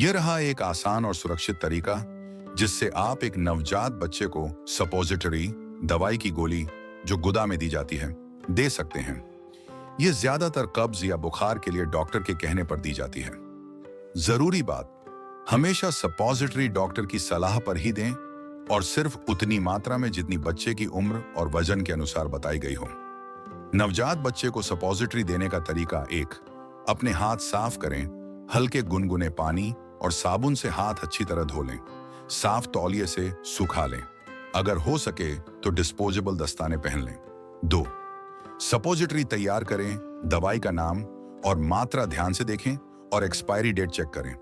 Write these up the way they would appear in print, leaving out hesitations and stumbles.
यह रहा एक आसान और सुरक्षित तरीका जिससे आप एक नवजात बच्चे को सपोजिटरी दवाई की गोली जो गुदा में दी जाती है दे सकते हैं। यह ज्यादातर कब्ज या बुखार के लिए डॉक्टर के कहने पर दी जाती है। जरूरी बात, हमेशा सपोजिटरी डॉक्टर की सलाह पर ही दें और सिर्फ उतनी मात्रा में जितनी बच्चे की उम्र और वजन के अनुसार बताई गई हो। नवजात बच्चे को सपोजिटरी देने का तरीका एक, अपने हाथ साफ करें, हल्के गुनगुने पानी और साबुन से हाथ अच्छी तरह धो लें। साफ तौलिए से सुखा लें। अगर हो सके तो डिस्पोजेबल दस्ताने पहन लें। 2. सपोजिटरी तैयार करें। दवाई का नाम और मात्रा ध्यान से देखें और एक्सपायरी डेट चेक करें।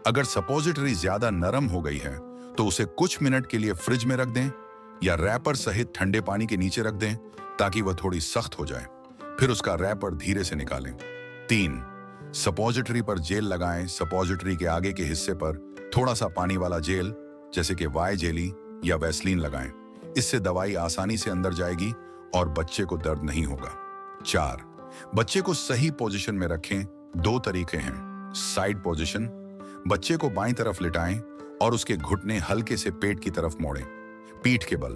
अगर सपोजिटरी ज्यादा नरम हो गई है तो उसे कुछ मिनट के लिए फ्रिज में रख दें या रैपर सहित ठंडे पानी के नीचे रख दें ताकि वह थोड़ी सख्त हो जाए। फिर उसका रैपर धीरे से निकालें। 3. सपोजिटरी पर जेल लगाएं। सपोजिटरी के आगे के हिस्से पर थोड़ा सा पानी वाला जेल जैसे कि वाई जेली या वैसलीन लगाएं। इससे दवाई आसानी से अंदर जाएगी और बच्चे को दर्द नहीं होगा। 4. बच्चे को सही पोजीशन में रखें। 2 तरीके हैं। साइड पोजीशन, बच्चे को बाईं तरफ लिटाएं और उसके घुटने हल्के से पेट की तरफ मोड़ें। पीठ के बल,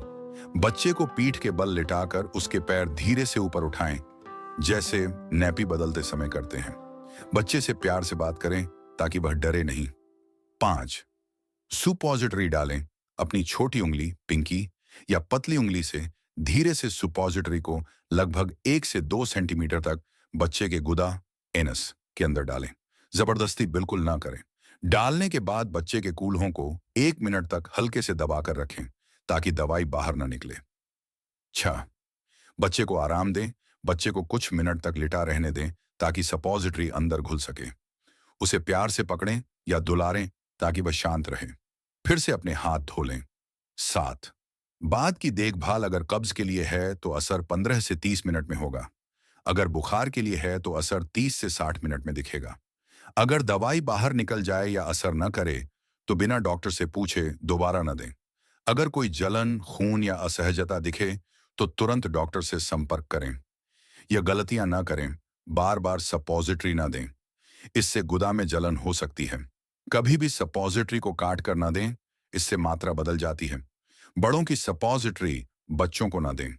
बच्चे को पीठ के बल लिटाकर उसके पैर धीरे से ऊपर उठाएं जैसे नैपी बदलते समय करते हैं। बच्चे से प्यार से बात करें ताकि वह डरे नहीं। 5. सुपोजिटरी डालें। अपनी छोटी उंगली पिंकी या पतली उंगली से धीरे से सुपोजिटरी को लगभग 1 से 2 सेंटीमीटर तक बच्चे के गुदा एनस के अंदर डालें। जबरदस्ती बिल्कुल ना करें। डालने के बाद बच्चे के कूल्हों को 1 मिनट तक हल्के से दबाकर रखें ताकि दवाई बाहर ना निकले। 6. बच्चे को आराम दें। बच्चे को कुछ मिनट तक लिटा रहने दें ताकि सपोजिटरी अंदर घुल सके। उसे प्यार से पकड़ें या दुलारें ताकि वह शांत रहे। फिर से अपने हाथ धो लें। 7. बाद की देखभाल, अगर कब्ज के लिए है तो असर 15 से 30 मिनट में होगा। अगर बुखार के लिए है तो असर 30 से 60 मिनट में दिखेगा। अगर दवाई बाहर निकल जाए या असर न करे तो बिना डॉक्टर से पूछे दोबारा न दें। अगर कोई जलन, खून या असहजता दिखे तो तुरंत डॉक्टर से संपर्क करें। यह गलतियां ना करें। बार बार सपोजिटरी ना दें, इससे गुदा में जलन हो सकती है। कभी भी सपोजिटरी को काट कर ना दें, इससे मात्रा बदल जाती है। बड़ों की सपोजिटरी बच्चों को ना दें।